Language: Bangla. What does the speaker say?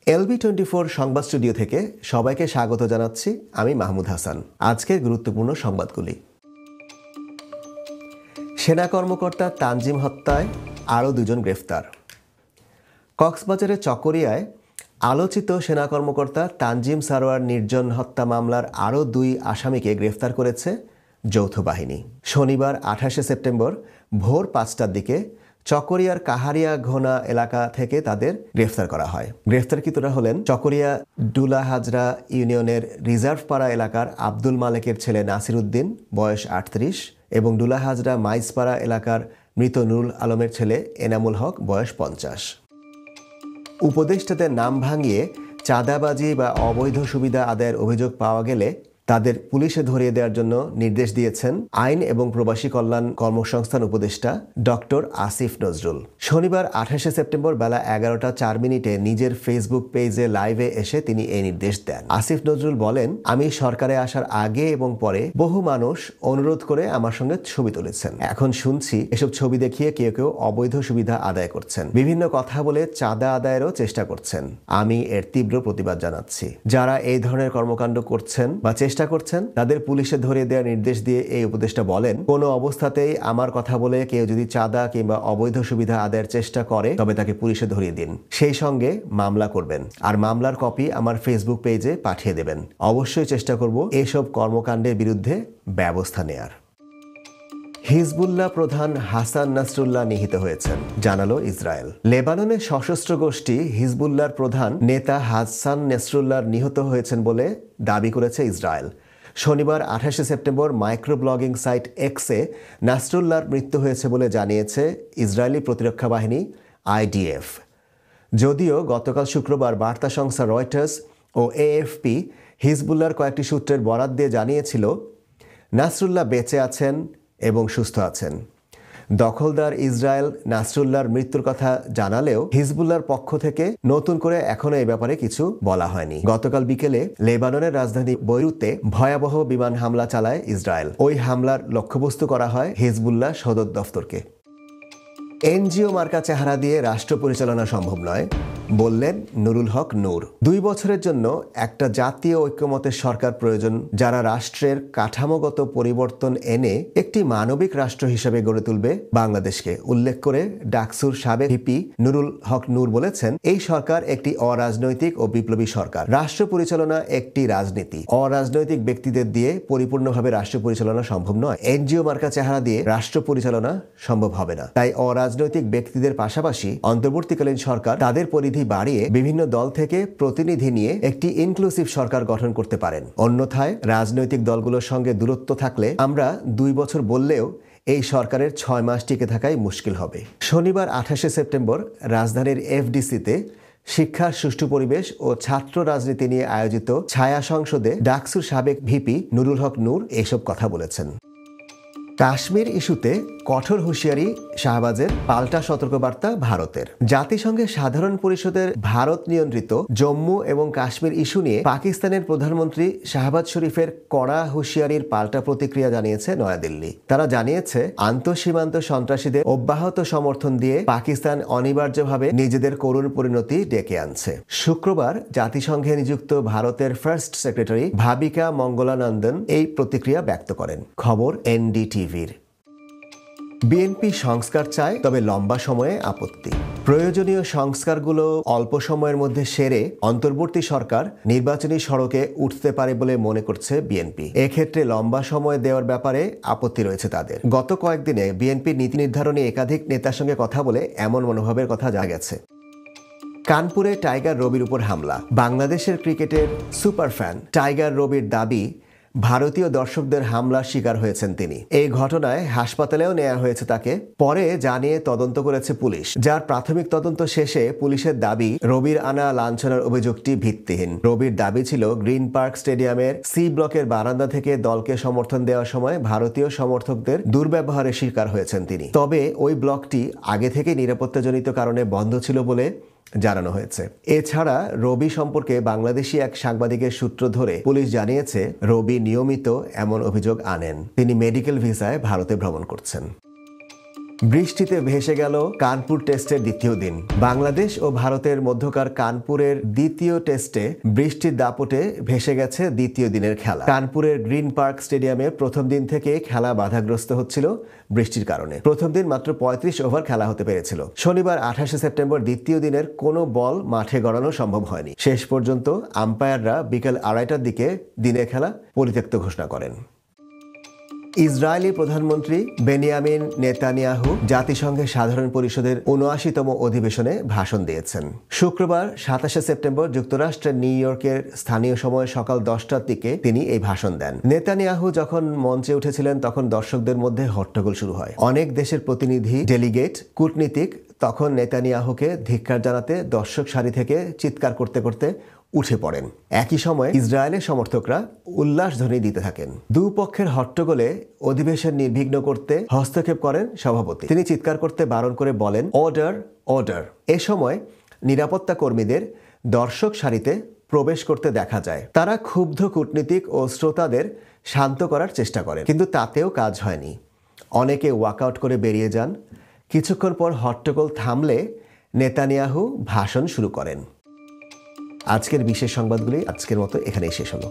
LB24 সংবাদ স্টুডিও থেকে সবাইকে স্বাগত জানাচ্ছি। আমি মাহমুদ হাসান। আজকের গুরুত্বপূর্ণ সংবাদগুলি। সেনা কর্মকর্তা তানজিম হত্যায় আরও 2 জন গ্রেফতার। কক্সবাজারের চকরিয়ায় আলোচিত সেনা কর্মকর্তা তানজিম সারোয়ার নির্জন হত্যা মামলার আরও 2 আসামিকে গ্রেফতার করেছে যৌথ বাহিনী। শনিবার 28 সেপ্টেম্বর ভোর 5টার দিকে চকরিয়ার কাহারিয়া ঘোনা এলাকা থেকে তাদের গ্রেফতার করা হয়। গ্রেফতারকৃতরা হলেন চকরিয়া ডুলা হাজরা ইউনিয়নের রিজার্ভপাড়া এলাকার আব্দুল মালেকের ছেলে নাসির উদ্দিন, বয়স 38, এবং ডুলা হাজরা মাইজপাড়া এলাকার মৃত নুরুল আলমের ছেলে এনামুল হক, বয়স 50। উপদেষ্টাদের নাম ভাঙিয়ে চাঁদাবাজি বা অবৈধ সুবিধা আদায়ের অভিযোগ পাওয়া গেলে তাদের পুলিশে ধরিয়ে দেওয়ার জন্য নির্দেশ দিয়েছেন আইন এবং প্রবাসী কল্যাণ কর্মসংস্থান উপদেষ্টা ডক্টর আসিফ নজরুল। শনিবার 28 সেপ্টেম্বর বেলা 11:04 নিজের ফেসবুক পেজে লাইভে এসে তিনি এই নির্দেশ দেন। আসিফ নজরুল বলেন, আমি সরকারে আসার আগে এবং পরে বহু মানুষ অনুরোধ করে আমার সঙ্গে ছবি তুলেছেন। এখন শুনছি এসব ছবি দেখিয়ে কেউ কেউ অবৈধ সুবিধা আদায় করছেন, বিভিন্ন কথা বলে চাঁদা আদায়েরও চেষ্টা করছেন। আমি এর তীব্র প্রতিবাদ জানাচ্ছি। যারা এই ধরনের কর্মকাণ্ড করছেন বা চেষ্টা করছেন তাদের পুলিশে ধরিয়ে দেওয়ার নির্দেশ দিয়ে এই উপদেষ্টা বলেন, কোনো অবস্থাতেই আমার কথা বলে কেউ যদি চাঁদা কিংবা অবৈধ সুবিধা আদায়ের চেষ্টা করে তবে তাকে পুলিশে ধরিয়ে দিন, সেই সঙ্গে মামলা করবেন আর মামলার কপি আমার ফেসবুক পেজে পাঠিয়ে দেবেন। অবশ্যই চেষ্টা করব এসব কর্মকাণ্ডের বিরুদ্ধে ব্যবস্থা নেয়ার। হিজবুল্লাহ প্রধান হাসান নাসরুল্লাহ নিহত হয়েছেন, জানালো ইসরায়েল। লেবাননের সশস্ত্র গোষ্ঠী হিজবুল্লাহর প্রধান নেতা হাসান নাসরুল্লাহ নিহত হয়েছেন বলে দাবি করেছে ইসরায়েল। শনিবার 28 সেপ্টেম্বর মাইক্রো ব্লগিং সাইট এক্সে নাসরুল্লাহর মৃত্যু হয়েছে বলে জানিয়েছে ইসরায়েলি প্রতিরক্ষা বাহিনী IDF। যদিও গতকাল শুক্রবার বার্তা সংস্থা রয়টার্স ও AFP হিজবুল্লাহর কয়েকটি সূত্রের বরাত দিয়ে জানিয়েছিল নাসরুল্লাহ বেঁচে আছেন এবং সুস্থ আছেন। দখলদার ইসরায়েল নাসরুল্লাহর মৃত্যুর কথা জানালেও হিজবুল্লাহর পক্ষ থেকে নতুন করে এখনো এই ব্যাপারে কিছু বলা হয়নি। গতকাল বিকেলে লেবাননের রাজধানী বৈরুতে ভয়াবহ বিমান হামলা চালায় ইসরায়েল। ওই হামলার লক্ষ্যবস্তু করা হয় হিজবুল্লাহ সদর দফতরকে। NGO মার্কা চেহারা দিয়ে রাষ্ট্র পরিচালনা সম্ভব নয়, বললেন নুরুল হক নূর। 2 বছরের জন্য একটা জাতীয় ঐক্যমতের সরকার প্রয়োজন, যারা রাষ্ট্রের কাঠামোগত পরিবর্তন এনে একটি মানবিক রাষ্ট্র হিসেবে গড়ে তুলবে বাংলাদেশকে। উল্লেখ করে ডাকসুর সাবেক ভিপি নুরুল হক নূর বলেছেন, এই সরকার একটি অরাজনৈতিক ও বিপ্লবী সরকার। রাষ্ট্র পরিচালনা একটি রাজনীতি। অরাজনৈতিক ব্যক্তিদের দিয়ে পরিপূর্ণভাবে রাষ্ট্র পরিচালনা সম্ভব নয়। NGO মার্কা চেহারা দিয়ে রাষ্ট্র পরিচালনা সম্ভব হবে না। তাই অরাজনৈতিক ব্যক্তিদের পাশাপাশি অন্তর্বর্তীকালীন সরকার তাদের পরিধি বাড়িয়ে বিভিন্ন দল থেকে প্রতিনিধি নিয়ে একটি ইনক্লুসিভ সরকার গঠন করতে পারেন। অন্যথায় রাজনৈতিক দলগুলোর সঙ্গে দূরত্ব থাকলে আমরা 2 বছর বললেও এই সরকারের 6 মাস টিকে থাকাই মুশকিল হবে। শনিবার 28 সেপ্টেম্বর রাজধানীর FDC-তে শিক্ষার সুষ্ঠু পরিবেশ ও ছাত্র রাজনীতি নিয়ে আয়োজিত ছায়া সংসদে ডাকসুর সাবেক ভিপি নুরুল হক নূর এসব কথা বলেছেন। কাশ্মীর ইস্যুতে কঠোর হুঁশিয়ারি শাহবাজের, পাল্টা সতর্কবার্তা ভারতের। জাতিসংঘের সাধারণ পরিষদের ভারত নিয়ন্ত্রিত জম্মু এবং কাশ্মীর ইস্যু নিয়ে পাকিস্তানের প্রধানমন্ত্রী শাহবাজ শরীফের কড়া হুঁশিয়ারির পাল্টা প্রতিক্রিয়া জানিয়েছে নয়াদিল্লি। তারা জানিয়েছে, আন্তঃসীমান্ত সন্ত্রাসীদের অব্যাহত সমর্থন দিয়ে পাকিস্তান অনিবার্যভাবে নিজেদের করুণ পরিণতি ডেকে আনছে। শুক্রবার জাতিসংঘে নিযুক্ত ভারতের ফার্স্ট সেক্রেটারি ভাবিকা মঙ্গলানন্দন এই প্রতিক্রিয়া ব্যক্ত করেন। খবর NDTV-র। বিএনপি সংস্কার চায়, তবে লম্বা সময়ে আপত্তি। প্রয়োজনীয় সংস্কারগুলো অল্প সময়ের মধ্যে সেরে অন্তর্বর্তী সরকার নির্বাচনী সড়কে উঠতে পারে বলে মনে করছে বিএনপি। এক্ষেত্রে লম্বা সময় দেওয়ার ব্যাপারে আপত্তি রয়েছে তাদের। গত কয়েকদিনে বিএনপির নীতি নির্ধারণী একাধিক নেতার সঙ্গে কথা বলে এমন মনোভাবের কথা জানা গেছে। কানপুরে টাইগার রবির উপর হামলা। বাংলাদেশের ক্রিকেটের সুপার ফ্যান টাইগার রবির দাবি, ভারতীয় দর্শকদের হামলার শিকার হয়েছেন তিনি। এই ঘটনায় হাসপাতালেও নেওয়া হয়েছে তাকে। পরে জানিয়ে তদন্ত করেছে পুলিশ, যার প্রাথমিক তদন্ত শেষে পুলিশের দাবি রবির আনা লাঞ্ছনার অভিযোগটি ভিত্তিহীন। রবির দাবি ছিল গ্রিন পার্ক স্টেডিয়ামের সি ব্লকের বারান্দা থেকে দলকে সমর্থন দেওয়ার সময় ভারতীয় সমর্থকদের দুর্ব্যবহারের শিকার হয়েছেন তিনি। তবে ওই ব্লকটি আগে থেকে নিরাপত্তাজনিত কারণে বন্ধ ছিল বলে জানানো হয়েছে। এছাড়া রবি সম্পর্কে বাংলাদেশি এক সাংবাদিকের সূত্র ধরে পুলিশ জানিয়েছে, রবি নিয়মিত এমন অভিযোগ আনেন। তিনি মেডিকেল ভিসায় ভারতে ভ্রমণ করছেন। বৃষ্টিতে ভেসে গেল কানপুর টেস্টের দ্বিতীয় দিন। বাংলাদেশ ও ভারতের মধ্যকার কানপুরের দ্বিতীয় টেস্টে বৃষ্টির দাপটে ভেসে গেছে দ্বিতীয় দিনের খেলা। কানপুরের গ্রিন পার্ক স্টেডিয়ামে প্রথম দিন থেকে খেলা বাধাগ্রস্ত হচ্ছিল বৃষ্টির কারণে। প্রথম দিন মাত্র 35 ওভার খেলা হতে পেরেছিল। শনিবার 28 সেপ্টেম্বর দ্বিতীয় দিনের কোনো বল মাঠে গড়ানো সম্ভব হয়নি। শেষ পর্যন্ত আম্পায়াররা বিকেল 2:30টার দিকে দিনের খেলা পরিত্যক্ত ঘোষণা করেন। ইসরায়েলি প্রধানমন্ত্রী বেনিয়ামিন নেতানিয়াহু জাতিসংঘের সাধারণ পরিষদের ৭৯তম অধিবেশনে ভাষণ দিয়েছেন। শুক্রবার ২৭ সেপ্টেম্বর যুক্তরাষ্ট্রের নিউ ইয়র্কের স্থানীয় সময় সকাল 10টার দিকে তিনি এই ভাষণ দেন। নেতানিয়াহু যখন মঞ্চে উঠেছিলেন তখন দর্শকদের মধ্যে হট্টগোল শুরু হয়। অনেক দেশের প্রতিনিধি, ডেলিগেট, কূটনীতিক তখন নেতানিয়াহুকে ধিক্কার জানাতে দর্শক সারি থেকে চিৎকার করতে করতে উঠে পড়েন। একই সময় ইসরায়েলের সমর্থকরা উল্লাসধ্বনি দিতে থাকেন। দুপক্ষের হট্টগোলে অধিবেশন নির্বিঘ্ন করতে হস্তক্ষেপ করেন সভাপতি। তিনি চিৎকার করতে বারণ করে বলেন, অর্ডার, অর্ডার। এ সময় নিরাপত্তা কর্মীদের দর্শক সারিতে প্রবেশ করতে দেখা যায়। তারা ক্ষুব্ধ কূটনীতিক ও শ্রোতাদের শান্ত করার চেষ্টা করেন, কিন্তু তাতেও কাজ হয়নি। অনেকে ওয়াকআউট করে বেরিয়ে যান। কিছুক্ষণ পর হট্টগোল থামলে নেতানিয়াহু ভাষণ শুরু করেন। আজকের বিশেষ সংবাদগুলি আজকের মতো এখানেই শেষ হলো।